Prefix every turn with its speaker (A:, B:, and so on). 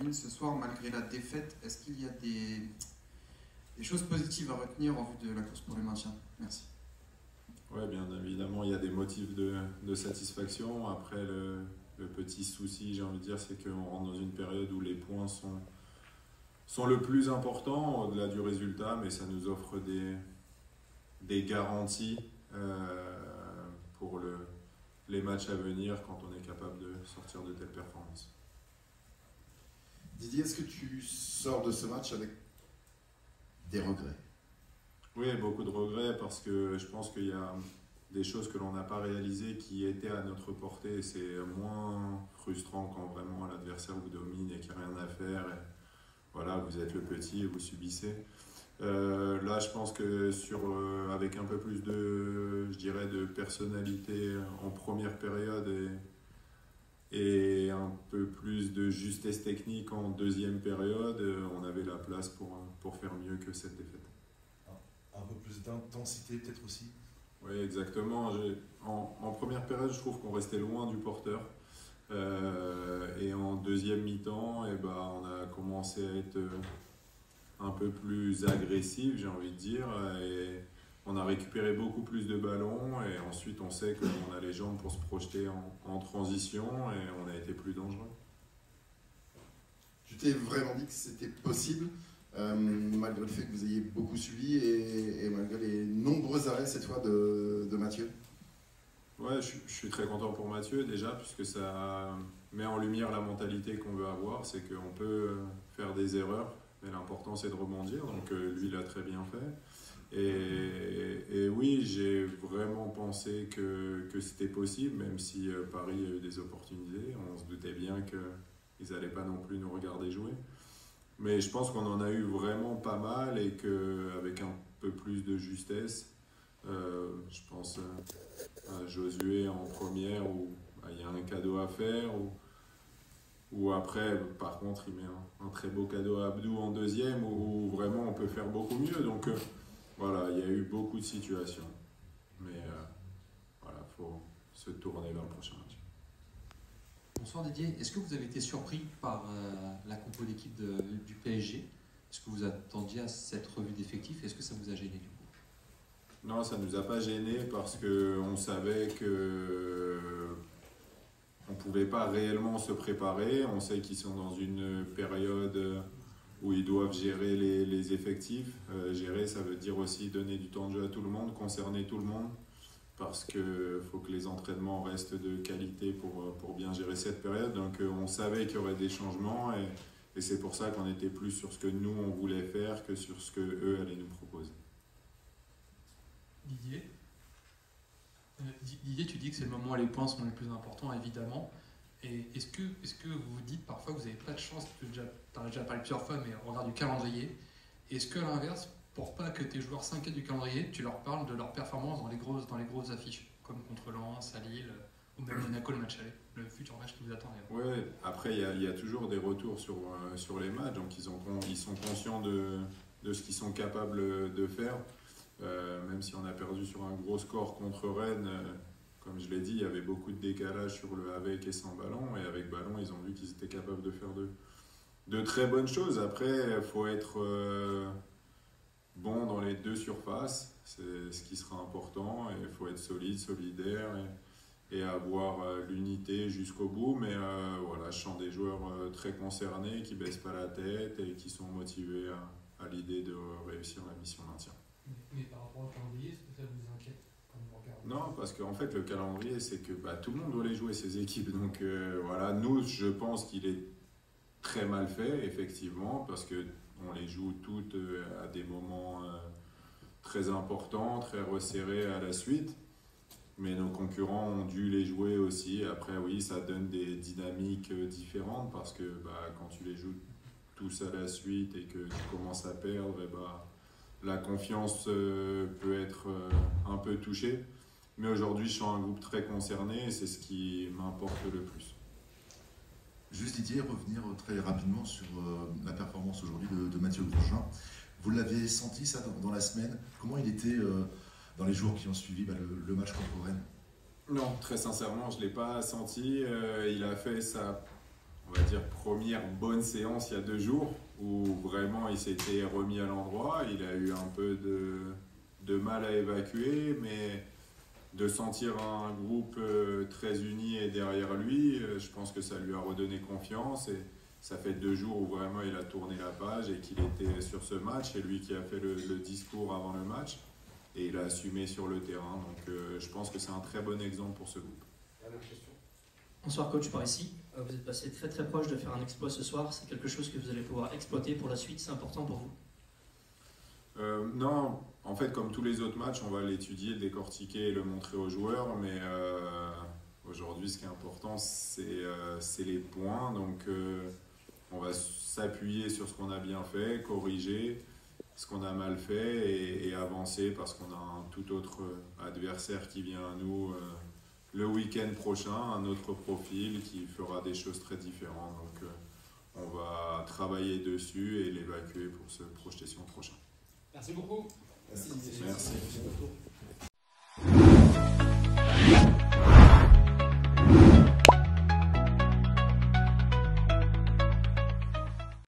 A: Yvelines ce soir, malgré la défaite. Est-ce qu'il y a des choses positives à retenir en vue de la course pour le maintien? Merci.
B: Oui, bien évidemment, il y a des motifs de satisfaction. Après, le petit souci, j'ai envie de dire, c'est qu'on rentre dans une période où les points sont le plus important au-delà du résultat, mais ça nous offre des garanties pour les matchs à venir quand on est capable de sortir de telles performances.
C: Didier, est-ce que tu sors de ce match avec des regrets?
B: Oui, beaucoup de regrets parce que je pense qu'il y a des choses que l'on n'a pas réalisées qui étaient à notre portée. C'est moins frustrant quand vraiment l'adversaire vous domine et qu'il n'y a rien à faire. Et voilà, vous êtes le petit et vous subissez. Là, je pense que avec un peu plus de personnalité en première période et un peu plus de justesse technique en deuxième période, on avait la place pour faire mieux que cette défaite.
D: Un peu plus d'intensité peut-être aussi?
B: Oui, exactement. En première période, je trouve qu'on restait loin du porteur. Et en deuxième mi-temps, on a commencé à être un peu plus agressif, j'ai envie de dire. Et on a récupéré beaucoup plus de ballons. Et ensuite, on sait qu'on a les jambes pour se projeter en transition. Et on a été plus dangereux.
C: Tu t'es vraiment dit que c'était possible, malgré le fait que vous ayez beaucoup subi et malgré les nombreux arrêts cette fois de Mathieu?
B: Ouais, je suis très content pour Mathieu déjà, puisque ça met en lumière la mentalité qu'on veut avoir, c'est qu'on peut faire des erreurs, mais l'important c'est de rebondir, donc lui il a très bien fait. Et oui, j'ai vraiment pensé que c'était possible, même si Paris a eu des opportunités, on se doutait bien qu'ils n'allaient pas non plus nous regarder jouer. Mais je pense qu'on en a eu vraiment pas mal et qu'avec un peu plus de justesse, je pense à Josué en première où il y a un cadeau à faire, ou après, par contre, il met un très beau cadeau à Abdou en deuxième où vraiment on peut faire beaucoup mieux. Donc voilà, il y a eu beaucoup de situations. Mais voilà, il faut se tourner vers le prochain match.
E: Bonsoir Didier, est-ce que vous avez été surpris par la compo d'équipe du PSG? Est-ce que vous attendiez à cette revue d'effectifs? Est-ce que ça vous a gêné du coup?
B: Non, ça ne nous a pas gênés parce qu'on savait qu'on ne pouvait pas réellement se préparer. On sait qu'ils sont dans une période où ils doivent gérer les effectifs. Gérer, ça veut dire aussi donner du temps de jeu à tout le monde, concerner tout le monde. Parce qu'il faut que les entraînements restent de qualité pour bien gérer cette période. Donc on savait qu'il y aurait des changements et c'est pour ça qu'on était plus sur ce que nous on voulait faire que sur ce qu'eux allaient nous proposer.
E: Didier, tu dis que c'est le moment où les points sont les plus importants, évidemment. Et est-ce que vous vous dites parfois que vous n'avez pas de chance, tu en as déjà parlé plusieurs fois, mais au regard du calendrier, est-ce que à l'inverse, pour pas que tes joueurs s'inquiètent du calendrier, tu leur parles de leur performance dans les grosses affiches, comme contre Lens, à Lille, ou même Monaco, le match aller, le futur match qui vous attend?
B: Oui, après il y a toujours des retours sur les matchs, donc ils sont conscients de ce qu'ils sont capables de faire. Même si on a perdu sur un gros score contre Rennes, comme je l'ai dit, il y avait beaucoup de décalage sur le avec et sans ballon, et avec ballon, ils ont vu qu'ils étaient capables de faire de très bonnes choses. Après, il faut être bon dans les deux surfaces, c'est ce qui sera important, et il faut être solide, solidaire, et avoir l'unité jusqu'au bout. Mais voilà, je sens des joueurs très concernés, qui ne baissent pas la tête et qui sont motivés à l'idée de réussir la mission maintien.
E: Mais par rapport au calendrier, est-ce que ça vous inquiète quand vous regardez?
B: Non, parce qu'en fait, le calendrier, c'est que tout le monde doit les jouer, ces équipes. Donc voilà, nous, je pense qu'il est très mal fait, effectivement, parce qu'on les joue toutes à des moments très importants, très resserrés à la suite. Mais nos concurrents ont dû les jouer aussi. Après, oui, ça donne des dynamiques différentes, parce que quand tu les joues tous à la suite et que tu commences à perdre, la confiance peut être un peu touchée. Mais aujourd'hui, je sens un groupe très concerné et c'est ce qui m'importe le plus.
D: Juste Didier, revenir très rapidement sur la performance aujourd'hui de Mathieu Grosjean. Vous l'avez senti ça dans la semaine? Comment il était dans les jours qui ont suivi le match contre Rennes?
B: Non, très sincèrement, je ne l'ai pas senti. Il a fait sa on va dire, première bonne séance il y a 2 jours, où vraiment il s'était remis à l'endroit. Il a eu un peu de mal à évacuer, mais de sentir un groupe très uni et derrière lui, je pense que ça lui a redonné confiance. Et ça fait 2 jours où vraiment il a tourné la page et qu'il était sur ce match. C'est lui qui a fait le discours avant le match et il a assumé sur le terrain. Donc je pense que c'est un très bon exemple pour ce groupe.
F: Bonsoir coach, par ici. Vous êtes passé très très proche de faire un exploit ce soir. C'est quelque chose que vous allez pouvoir exploiter pour la suite. C'est important pour vous?
B: Non, en fait, comme tous les autres matchs, on va l'étudier, le décortiquer et le montrer aux joueurs. Mais aujourd'hui, ce qui est important, c'est les points. Donc, on va s'appuyer sur ce qu'on a bien fait, corriger ce qu'on a mal fait et avancer parce qu'on a un tout autre adversaire qui vient à nous le week-end prochain, un autre profil qui fera des choses très différentes. Donc, on va travailler dessus et l'évacuer pour se projeter sur le prochain.
G: Merci beaucoup.
C: Merci.
B: Merci.